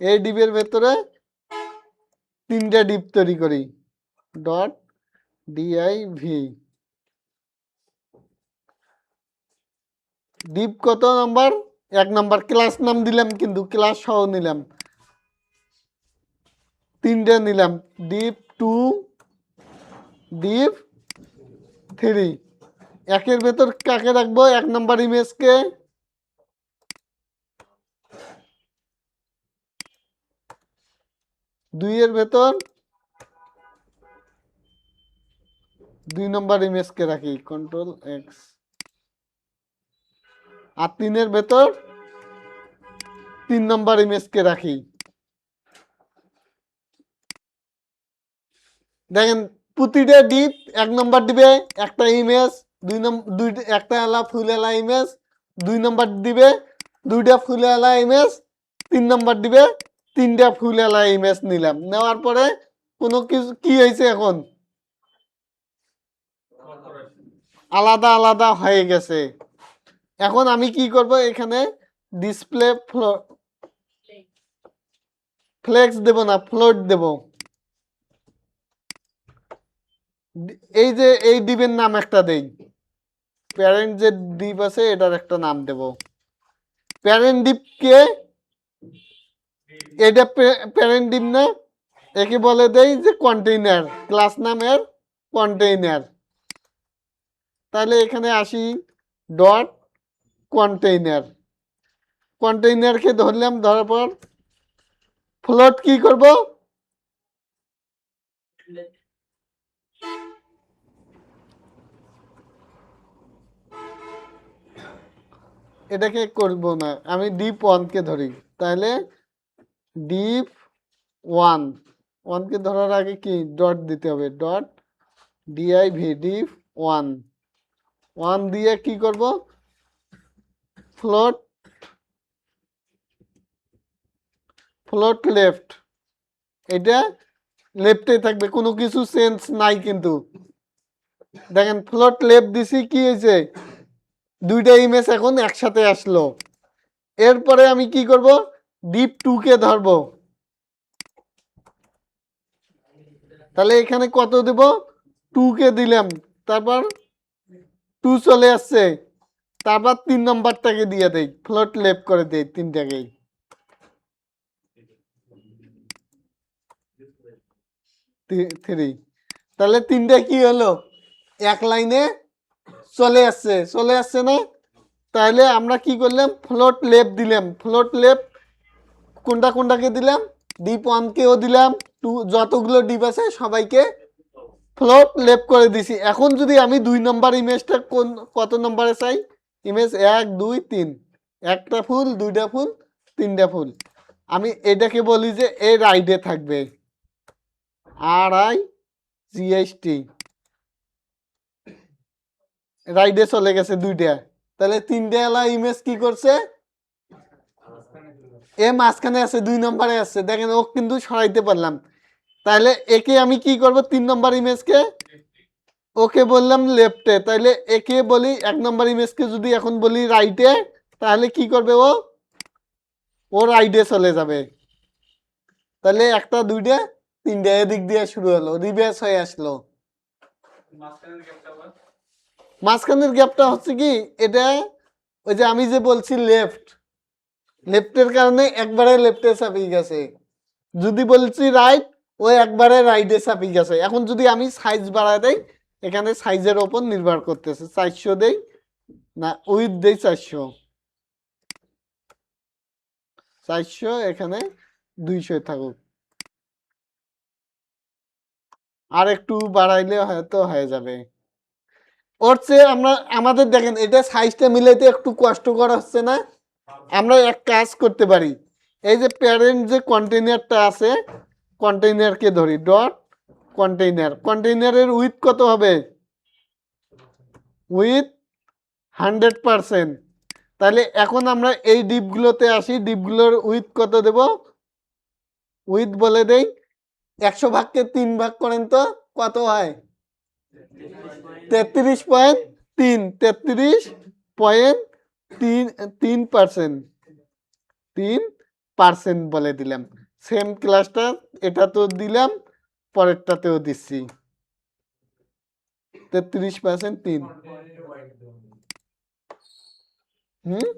এই ডিবের ভেতরে তিনটা ডিপ তৈরি করি, ডট ডিআইভি। ডিপ কত নাম্বার, এক নাম্বার ক্লাস নাম দিলাম, কিন্তু ক্লাস সহ নিলাম, 3টে নিলাম, div 2 div 3। একের ভেতর কাকে রাখবো? 1 নাম্বার ইমেজকে, 2 এর ভেতর 2 নাম্বার ইমেজকে রাখি, কন্ট্রোল এক্স, আর 3 এর ভেতর 3 নাম্বার ইমেজকে রাখি। দেখেন প্রতিটা ডিপ 1 নাম্বার দিবে একটা ইমেজ, 2 একটা এলা ফুল এলা ইমেজ, 2 নাম্বার দিবে 2টা ফুল এলা ইমেজ, 3 নাম্বার দিবে 3টা ফুল এলা ইমেজ নিলাম। নেওয়ার পরে কোনো কিছু কি হয়েছে, এখন আলাদা আলাদা হয়ে গেছে। এখন আমি কি করব, এখানে ডিসপ্লে ফ্লেক্স দেব না, ফ্লোট দেব। এই যে এই ডিপের নাম একটা দেই, প্যারেন্ট যে ডিপ আছে এটার একটা নাম দেব। প্যারেন্ট ডিপকে, এটা প্যারেন্ট ডিপ না, একে বলে দেই যে কন্টেইনার, ক্লাস নামের কন্টেইনার। তাহলে এখানে আসি, ডট কন্টেইনার, কন্টেইনারকে ধরলাম, ধরার পর ফ্লোট কি করব, এটাকে করব না, আমি ডিপ 1কে ধরি। তাহলে ডিপ 1, 1কে ধরার আগে কি ডট দিতে হবে, ডট div ডিপ 1, 1 দিয়ে কি করব, ফ্লোট, ফ্লোট লেফট, এটা লেফটে থাকবে, কোনো কিছু চেঞ্জ নাই। কিন্তু দেখেন ফ্লোট লেফট দিছি, কি হয়েছে, 2টা ইমেজ এখন একসাথে আসলো। এরপরে আমি কি করব, ডিপ 2কে ধরবো। তাহলে এখানে কত দেব, 2কে দিলাম, তারপর 2 চলে আসছে, তারপর 3 নাম্বারটাকে দিয়ে দেই, ফ্লোট লেফট করে দেই 3টাকেই, 3। তাহলে 3টা কি হলো, এক লাইনে চলে আসছে, চলে আসছে না? তাহলে আমরা কি করলাম, ফ্লোট লেফট দিলাম, ফ্লোট লেফট কোনটা কোনটাকে দিলাম, ডিপ 1কেও দিলাম, 2 যতগুলো ডিপ আছে সবাইকে ফ্লোট লেফট করে দিছি। এখন যদি আমি 2 নাম্বার ইমেজটা কত নম্বরে চাই, ইমেজ 1 2 3, একটা ফুল, 2টা ফুল, 3টা ফুল, আমি এটাকে বলি যে এ রাইটে থাকবে, RIGHT, রাইটে চলে গেছে 2টা। তাহলে 3টে এলা ইমেজ কি করছে, এ মাঝখানে আছে, 2 নম্বরে আছে, দেখেন ও কিন্তু সরাইতে পারলাম। তাহলে একে আমি কি করব, 3 নম্বর ইমেজকে, ওকে বললাম লেফটে, তাহলে একে বলি 1 নম্বর ইমেজকে যদি এখন বলি রাইটে, তাহলে কি করবে, ও রাইটে চলে যাবে। তাহলে একটা, 2টা, 3টে, এদিক দিয়ে শুরু হলো, রিভার্স হয়ে আসলো। মাঝখানের গ্যাপটা হচ্ছে কি, এটা ওই যে আমি যে বলছি লেফট, লেফটের কারণে একবারে লেফটে চাপিয়ে গেছে। যদি বলছি রাইট, ও একবারে রাইটে চাপিয়ে গেছে। এখন যদি আমি সাইজ বাড়ায় দেই, এখানে সাইজের ওপর নির্ভর করতেছে, 400 দেই না উইথ দেই 400, 400 এখানে 200 থাকুক, আর একটু বাড়াইলে হয়তো হয়ে যাবে। ওর চেয়ে আমরা আমাদের দেখেন এটা সাইজটা মিলাইতে একটু কষ্টকর হচ্ছে না? আমরা এক কাজ করতে পারি, এই যে প্যারেন্ট যে কন্টেইনারটা আছে, কন্টেইনারকে ধরি, ডট কন্টেইনার, কন্টেইনারের উইথ কত হবে, উইথ 100%। তাহলে এখন আমরা এই ডিপগুলোতে আসি, ডিপগুলোর উইথ কত দেব, উইথ বলে দেই 100 ভাগকে 3 ভাগ করেন তো কত হয়, 33.3, 33.3%, 3% বলে দিলাম। সেম ক্লাসটা এটা তো দিলাম, পরেরটাতেও দিচ্ছি 33%, 3। হুম,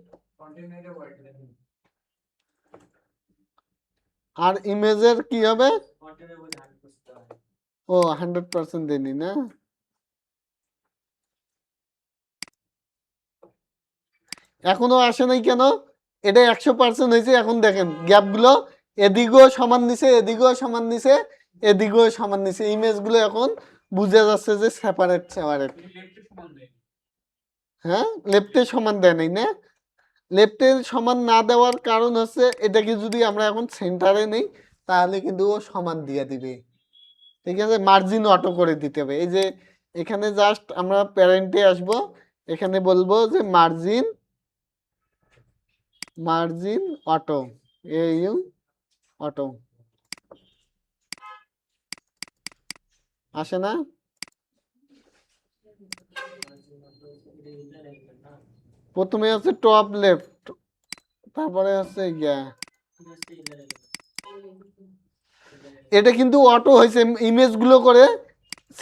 আর ইমেজের কি হবে? ও 100% দেনি না, এখনো আসে নাই কেন? এটা 100% হয়েছে। এখন দেখেন গ্যাপগুলো এদিকেও সমান নিছে, এদিকেও সমান নিছে, এদিকেও সমান নিছে। ইমেজগুলো এখন বুঝা যাচ্ছে যে সেপারেট সেপারেট। হ্যাঁ, লেফটে সমান দেয় নাই না? লেফটে সমান না দেওয়ার কারণ হচ্ছে এটাকে যদি আমরা এখন সেন্টারে নেই তাহলে কিন্তু ও সমান দিয়ে দিবে। ঠিক আছে, মার্জিন অটো করে দিতে হবে। এই যে এখানে জাস্ট আমরা প্যারেন্টে আসব, এখানে বলবো যে margin, margin auto, you auto, আসে না? প্রথমে হচ্ছে টপ লেফট, তারপরে হচ্ছে গিয়া এটা কিন্তু অটো হয়েছে, ইমেজ গুলো করে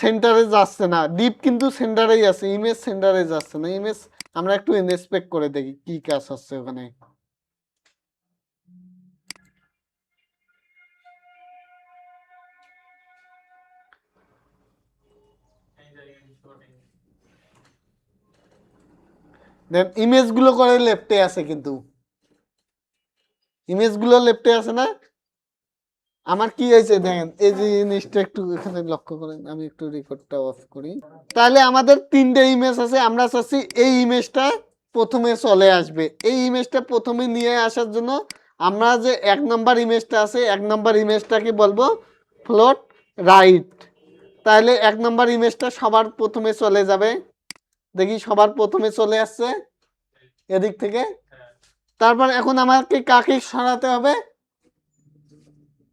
সেন্টারে যাচ্ছে না, ডিপ কিন্তু সেন্টারেই আছে, ইমেজ সেন্টারে যাচ্ছে না। ইমেজ আমরা একটু ইন্সপেক্ট করে দেখি কি কাজ হচ্ছে ওখানে। দেন ইমেজ গুলো করে লেফটে আছে, কিন্তু ইমেজ গুলো লেফটে আছে না? আমার কি হয়েছে দেখেন, এই যে জিনিসটা একটু এখানে লক্ষ্য করেন, আমি একটু রেকর্ডটা অফ করি। তাহলে আমাদের তিনটে ইমেজ আছে, আমরা চাচ্ছি এই ইমেজটা প্রথমে চলে আসবে। এই ইমেজটা প্রথমে নিয়ে আসার জন্য আমরা যে 1 নম্বর ইমেজটা আছে, 1 নম্বর ইমেজটাকে বলবো ফ্লোট রাইট। তাহলে 1 নম্বর ইমেজটা সবার প্রথমে চলে যাবে। দেখি সবার প্রথমে চলে আসছে এদিক থেকে। তারপর এখন আমাকে কাকে সরাতে হবে?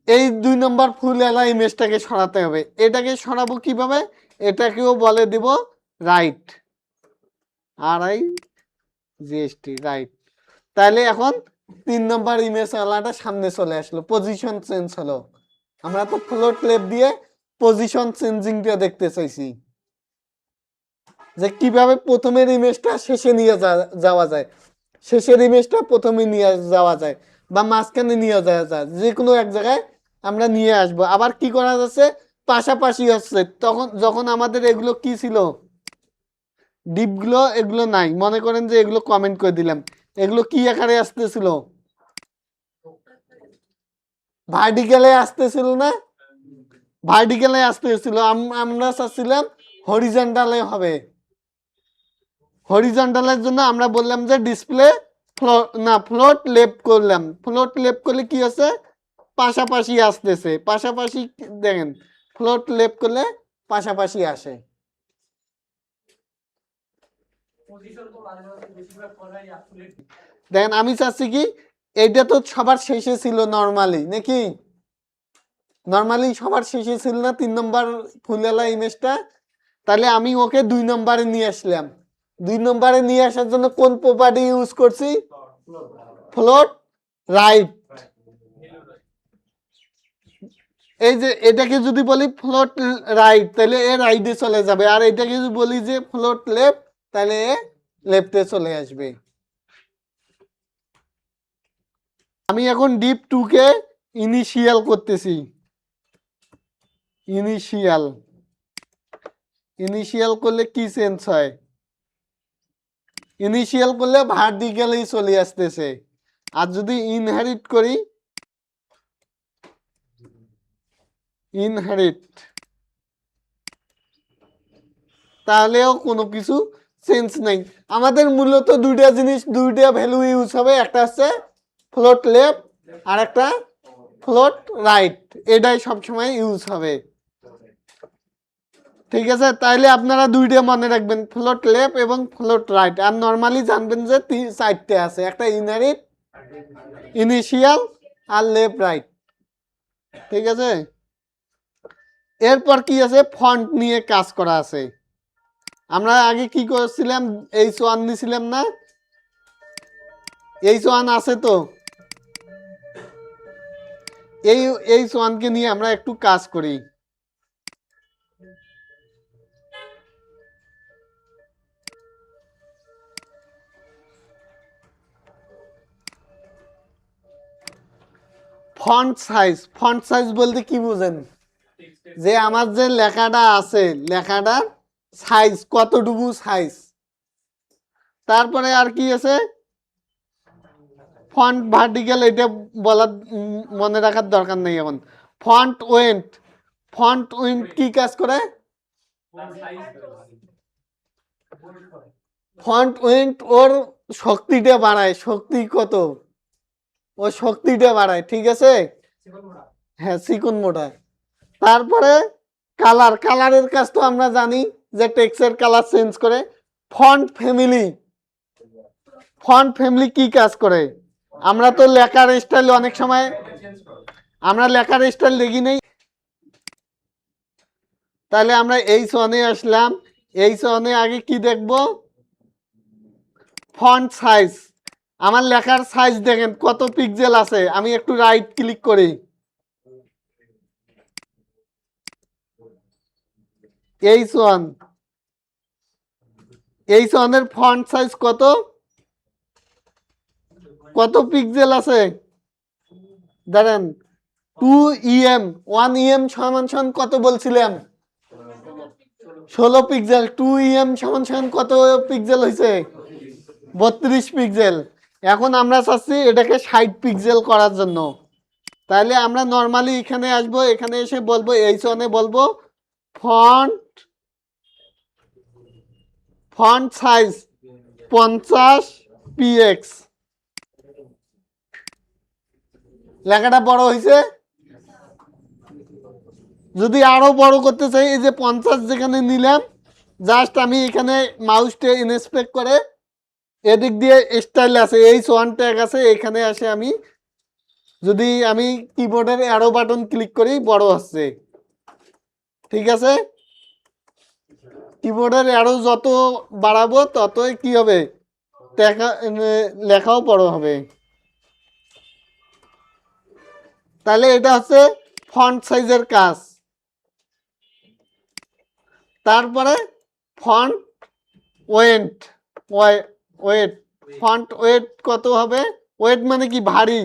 এই 2 নম্বর ফুল এলা ইমেজটাকে সরাতে হবে। এটাকে সরাবো কিভাবে? এটাকেও বলে দিব রাইট, RIGST, রাইট। তাহলে এখন 3 নম্বর ইমেজ আলাটা সামনে চলে আসলো, পজিশন চেঞ্জ হলো। আমরা তো ফ্লোট লেফট দিয়ে পজিশন চেঞ্জিংটা দেখতে চাইছি, যে কিভাবে প্রথমের ইমেজটা শেষে নিয়ে যাওয়া যায়, শেষের ইমেজটা প্রথমে নিয়ে যাওয়া যায়, বা মাঝখানে নিয়ে যাওয়া যায়, যে কোনো এক জায়গায় আমরা নিয়ে আসব। আবার কি করা যাচ্ছে, পাশাপাশি হচ্ছে। তখন যখন আমাদের এগুলো কি ছিল, ডিপগুলো এগুলো নাই, মনে করেন যে এগুলো কমেন্ট করে দিলাম, এগুলো কি আকারে আসতেছিল, ভার্টিক্যালে আসতেছিল না? ভার্টিক্যালে আসতেছিল, আমরা চাচ্ছিলাম হরিজন্টালে হবে। হরিজন্টালের জন্য আমরা বললাম যে ডিসপ্লে না ফ্লোট লেফট করলাম। ফ্লোট লেফট করলে কি আছে, পাশাপাশি আসতেছে, পাশাপাশি। দেখেন ফ্লোট লেফট করলে পাশাপাশি আসে। দেখেন আমি চাচ্ছি কি, এইটা তো সবার শেষে ছিল নর্মালি নাকি, নর্মালি সবার শেষে ছিল না 3 নম্বর ফুলেলা ইমেজটা? তাহলে আমি ওকে 2 নম্বরে নিয়ে আসলাম। 2 নম্বরে নিয়ে আসার জন্য কোন প্রপার্টি ইউজ করছি? Float right. এই যে এটাকে যদি বলি ফ্লোট রাইট, তাহলে এ রাইটে চলে যাবে। আর এটাকে যদি বলি যে ফ্লোট লেফট, তাহলে এ লেফটে চলে আসবে। আমি এখন ডিপ 2 কে ইনিশিয়াল করতেছি। ইনিশিয়াল, ইনিশিয়াল করলে কি চেঞ্জ হয়? ইনিশিয়াল করলে ভার্টিক্যালি চলে আসতেছে। আর যদি ইনহেরিট করি, ইনহেরিট, তাহলেও কোনো কিছু চেঞ্জ নাই। আমাদের মূলত দুইটা জিনিস, দুইটা ভ্যালু ইউজ হবে, একটা হচ্ছে ফ্লোট লেফট আর একটা ফ্লোট রাইট। এটাই সবসময় ইউজ হবে। ঠিক আছে, তাইলে আপনারা দুইটা মনে রাখবেন, ফ্লোট লেফট এবং ফ্লোট রাইট। আর নর্মালি জানবেন যে 4টে আছে, একটা ইনহেরিট, ইনিশিয়াল আর লেফট রাইট। ঠিক আছে, এরপর কি আছে, ফন্ট নিয়ে কাজ করা আছে। আমরা আগে কি করেছিলাম, H1 নিছিলাম না? H1 আছে তো, এই H1 কে নিয়ে আমরা একটু কাজ করি। ফন্ট সাইজ বলতে কি বুঝেন? যে আমার যে লেখাটা আছে লেখাটার সাইজ কতটুকু সাইজ। তারপরে আর কি আছে? ফন্ট ভার্টিক্যাল, এটা বলার মনে রাখার দরকার নেই এখন। ফন্ট ওয়েন্ট কি কাজ করে? ফন্ট ওয়েন্ট ওর শক্তিটা বাড়ায়। শক্তি কত? ও শক্তিটা বাড়ায়, ঠিক আছে। হ্যাঁ, চিকন মোটা। তারপরে কালারের কাজ তো আমরা জানি যে টেক্সটের কালার চেঞ্জ করে। ফন্ট ফ্যামিলি কি কাজ করে? আমরা তো লেখার স্টাইল অনেক সময় আমরা লেখার স্টাইল দেখি নেই। তাহলে আমরা H1 আসলাম। H1 আগে কি দেখব? Font size. আমার লেখার সাইজ দেখেন কত পিক্সেল আছে। আমি একটু রাইট ক্লিক করি, H1 এর ফন্ট সাইজ কত পিক্সেল আছে? দাঁড়ান, 2em 1em সমান সমান কত বলছিলাম? 16 পিক্সেল। 2em সমান সমান কত পিক্সেল হয়েছে? 32 পিক্সেল। এখন আমরা চাচ্ছি এটাকে 60 পিক্সেল করার জন্য। তাহলে আমরা নর্মালি এখানে আসবো, এখানে এসে বলবো H1 বলবো ফন্ট সাইজ 50 px। লেখাটা বড় হয়েছে। যদি আরো বড় করতে চাই, এই যে 50 যেখানে নিলাম, জাস্ট আমি এখানে মাউসটা ইনস্পেক্ট করে এদিক দিয়ে স্টাইল আছে, H1 ট্যাগ আছে, এখানে আসে আমি যদি আমি কিবোর্ডের অ্যারো বাটন ক্লিক করি বড় হচ্ছে, ঠিক আছে। কিবোর্ডের অ্যারো যত বাড়াবো ততই কি হবে? লেখাও বড় হবে। তাহলে এটা হচ্ছে ফন্ট সাইজের কাজ। তারপরে font weight weight font weight কত হবে? ওয়েট মানে কি? ভারী।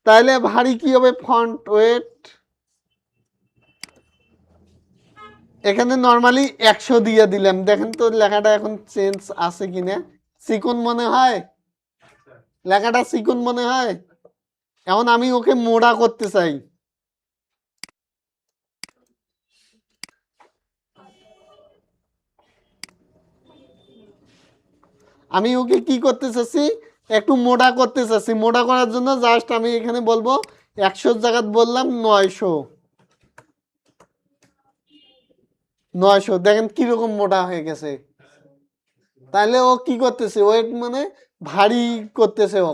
তাহলে ভারী কি হবে? ফন্ট ওয়েট এখানে নরমালি 100 দিয়ে দিলাম। দেখেন তো লেখাটা এখন চেঞ্জ আছে কিনা। চিকন মনে হয়? লেখাটা চিকন মনে হয়? এখন আমি ওকে মোড়া করতে চাই। আমি ওকে কি করতে চাচ্ছি? একটু মোটা করতে চাচ্ছি। মোটা করার জন্য জাস্ট আমি এখানে বলবো 100 জায়গা বললাম 900। দেখেন কিরকম মোটা হয়ে গেছে। তাহলে ও কি করতেছে? ওয়েট মানে ভারী করতেছে ও।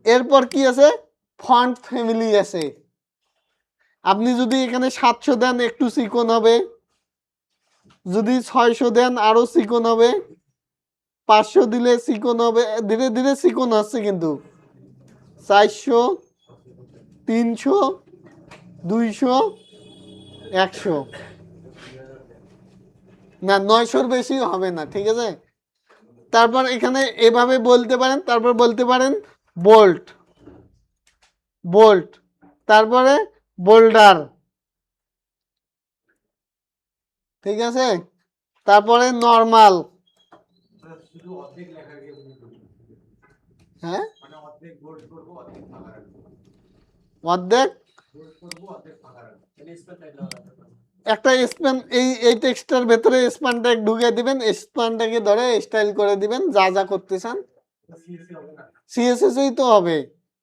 এরপর কি আছে? ফন্ট ফ্যামিলি আছে। আপনি যদি এখানে 700 দেন একটু চিকন হবে, যদি 600 দেন আরো চিকন হবে, 500 দিলে চিকন হবে। ধীরে ধীরে চিকন হচ্ছে কিন্তু। 400, 300, 200, 100 না, 900-র বেশি হবে না, ঠিক আছে। তারপর এখানে এভাবে বলতে পারেন। তারপর বলতে পারেন বোল্ট বোল্ট তারপরে বোল্ডার, ঠিক আছে। তারপরে নরমাল। হ্যাঁ, অর্ধেক একটা স্প্যান, এই টেক্সটার ভেতরে স্প্যান ট্যাগ ঢুকিয়ে দিবেন। স্প্যান ট্যাগে ধরে স্টাইল করে দিবেন যা যা করতে চান। সিএসএসই তো হবে।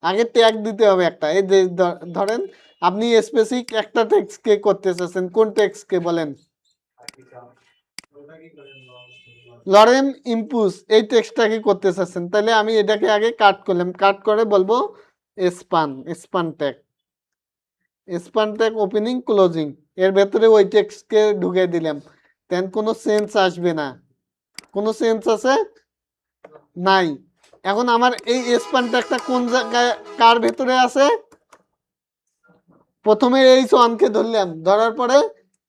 আগে ট্যাগ দিতে হবে একটা। এই যে ধরেন আপনি স্পেসিফিক একটা টেক্সটকে করতে চাচ্ছেন, কোন টেক্সটকে বলেন? লরেম ইম্পুস এই টেক্সটটাকে করতে চাচ্ছেন। তাহলে আমি এটাকে আগে কাট করলাম, কাট করে বলবো স্পান ট্যাগ ওপেনিং ক্লোজিং। এর ভেতরে ওই টেক্সটকে ঢুকিয়ে দিলাম। দেন কোনো সেন্স আসবে না। কোনো সেন্স আছে? নাই। এখন আমার এই স্পান ট্যাগটা কোন জায়গায় কার ভেতরে আছে? প্রথমে H1 কে ধরলাম, ধরার পরে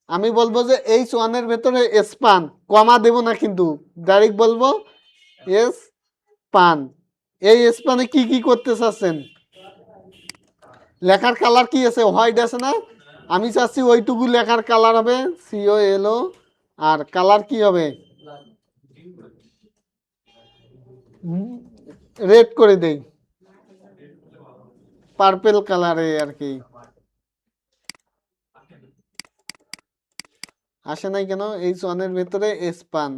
আমি বলবো যে H1 এর ভেতরে স্পান, কমা দেব না কিন্তু, ডাইরেক্ট বলবো স্পান। এই স্পানে কি কি করতে চাচ্ছেন? লেখার কালার কি আছে? হোয়াইট আছে না? আমি চাচ্ছি ওইটুকু লেখার কালার হবে COLO, আর কালার কি হবে? রেড করে দেই, পার্পেল কালারে আর কি। আসে নাই কেন? এই ওয়ানের ভেতরে স্পান,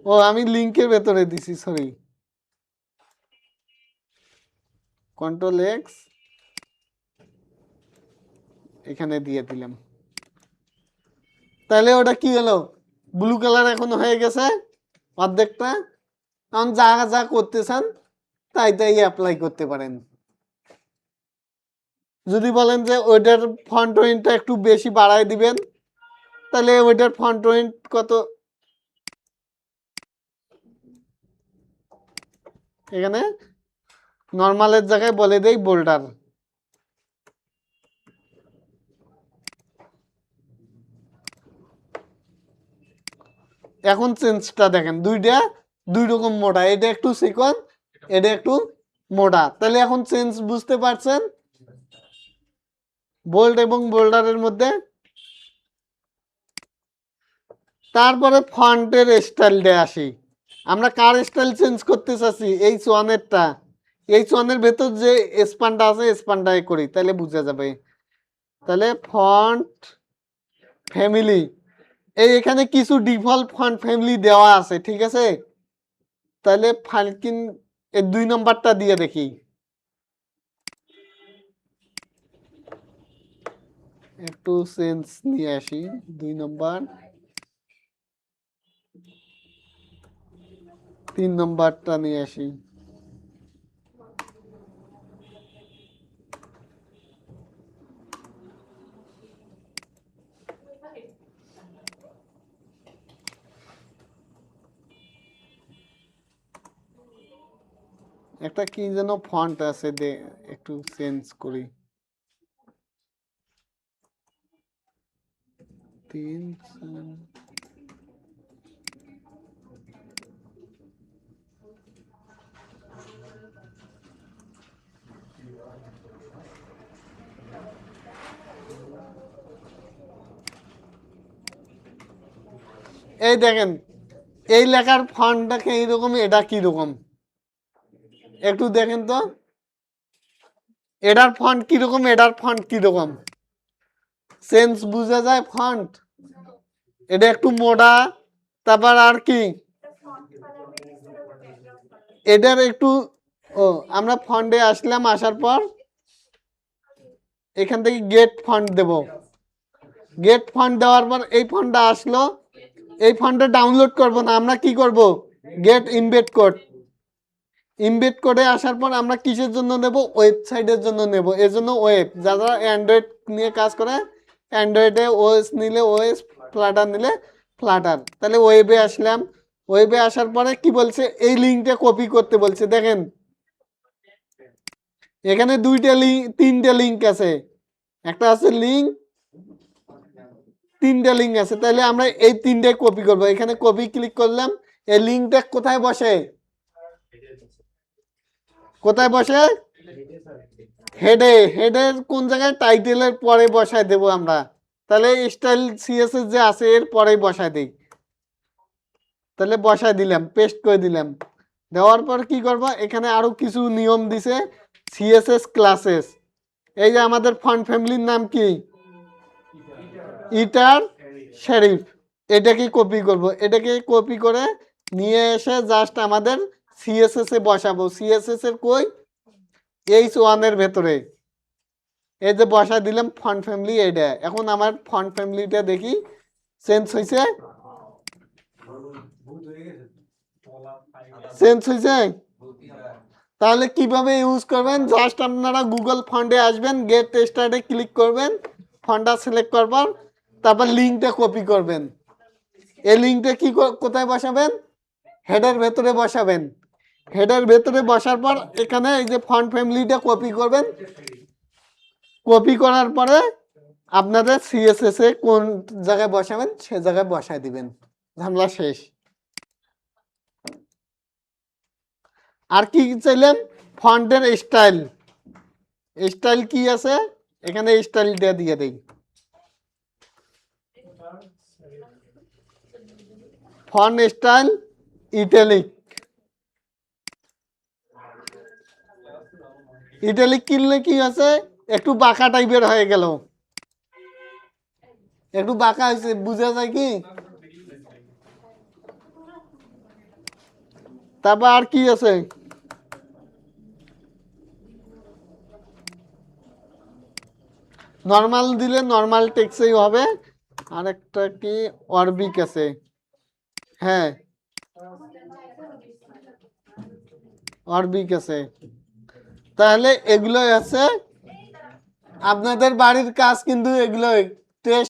ও আমি লিংকের ভেতরে দিছি, সরি। Ctrl+X এখানে দিয়ে দিলাম। তাহলে ওটা কি হলো? ব্লু কালার এখন হয়ে গেছে অর্ধেকটা। কারণ যা যা করতে চান তাই তাই অ্যাপ্লাই করতে পারেন। যদি বলেন যে ওইটার ফন্ট ওয়েটটা একটু বেশি বাড়ায় দিবেন, তাহলে ওইটার ফন্ট ওয়েট কত? এখানে নর্মালের জায়গায় বলে দেই বোল্ডার। এখন চেঞ্জটা দেখেন, দুইটা দুই রকম মোটা, এটা একটু চিকন, এটা একটু মোটা। তাহলে এখন চেঞ্জ বুঝতে পারছেন বোল্ড এবং বোল্ডারের মধ্যে। তারপরে ফন্টের স্টাইলটা আসি। আমরা কার স্টাইল চেঞ্জ করতে চাচ্ছি? H1-এরটা। H1-এর ভেতর যে স্পানটা আছে স্পানটাই করি, তাহলে বুঝা যাবে। তাহলে ফন্ট ফ্যামিলি, এই এখানে কিছু ডিফল্ট ফন্ট ফ্যামিলি দেওয়া আছে, ঠিক আছে? তাহলে ফালকিন এই 2 নম্বরটা দিয়ে দেখি। একটু চেঞ্জ নিয়ে আসি। 2 নম্বর, 3 নম্বরটা নিয়ে আসি। একটা কি যেন ফন্ট আছে, একটু চেঞ্জ করি। 3 এই দেখেন, এই লেখার ফন্টটাকে এইরকম, এটা কি রকম একটু দেখেন তো। এটার ফন্ট কিরকম, এটার ফন্ট কিরকম, সেন্স বুঝা যায় ফন্ট। এটা একটু মোটা, তারপর আর কি এটার একটু, ও আমরা ফন্টে আসলাম, আসার পর এখান থেকে গেট ফন্ট দেব। গেট ফন্ট দেওয়ার পর এই ফন্টটা আসলো, এই ফন্টটা ডাউনলোড করব না, আমরা কি করব? Gate embed code. ইমবেড কোডে আসার পর আমরা কিসের জন্য নেব? ওয়েবসাইটের জন্য নেব। এর জন্য ওয়েব, যারা অ্যান্ড্রয়েড নিয়ে কাজ করে, অ্যান্ড্রয়েডে ওএস নিলে ওএস, ফ্লাটার নিলে ফ্লাটার। তাহলে ওয়েবে আসলাম, ওয়েবে আসার পরে কি বলছে? এই লিঙ্কটা কপি করতে বলছে। দেখেন এখানে দুইটা লিঙ্ক, তিনটা লিঙ্ক আছে, একটা আছে লিঙ্ক, তিনটা লিঙ্ক আছে। তাহলে আমরা এই তিনটাই কপি করব। এখানে কপি ক্লিক করলাম। এই লিঙ্কটা কোথায় বসে? কোথায় বসে? হেডে। হেডের কোন জায়গায়? টাইটেলের পরে বসায় দেব আমরা। তাহলে স্টাইল সিএসএস যে আছে এর পরেই বসায় দেই। তাহলে বসায় দিলাম, পেস্ট করে দিলাম। দেওয়ার পর কি করব? এখানে আরো কিছু নিয়ম দিছে। সিএসএস ক্লাসেস, এই যে আমাদের ফন্ট ফ্যামিলির নাম কি? ইটার শেরিফ। এটাকে কপি করব। এটাকে কপি করে নিয়ে এসে জাস্ট আমাদের সিএসএস এ বসাবো। সিএসএস এর কই? H1-এর ভেতরে। এই যে বসা দিলাম ফন্ট ফ্যামিলি, এইটা। এখন আমার ফন্ট ফ্যামিলিটা দেখি চেঞ্জ হয়েছে। চেঞ্জ হয়েছে। তাহলে কিভাবে ইউজ করবেন? জাস্ট আপনারা গুগল ফন্টে আসবেন, গেট স্টার্টে ক্লিক করবেন, ফন্টটা সিলেক্ট করবেন, তারপর লিঙ্কটা কপি করবেন। এই লিঙ্কটা কি কোথায় বসাবেন? হেডের ভেতরে বসাবেন। হেডের ভেতরে বসার পর এখানে এই যে ফন্ট ফ্যামিলিটা কপি করবেন। কপি করার পরে আপনাদের সিএসএস এ কোন জায়গায় বসাবেন সে জায়গায় বসায় দিবেন, ঝামেলা শেষ। আর কি চাইলেন? ফন্টের স্টাইল। স্টাইল কি আছে এখানে? স্টাইলটা দিয়ে দেই। Font style italic. ইটালিক কিনলে কি আছে? একটু বাঁকা টাইপের হয়ে গেল, একটু বাঁকা হয়েছে, বুঝা যায় কি? তারপর আর কি আছে? নর্মাল দিলে নর্মাল টেক্সই হবে। আর একটা কি অরবিক আছে। হ্যাঁ, অরবিক আছে। তাহলে এগুলোই আছে। আপনাদের বাড়ির কাজ কিন্তু এগুলোই। টেস্ট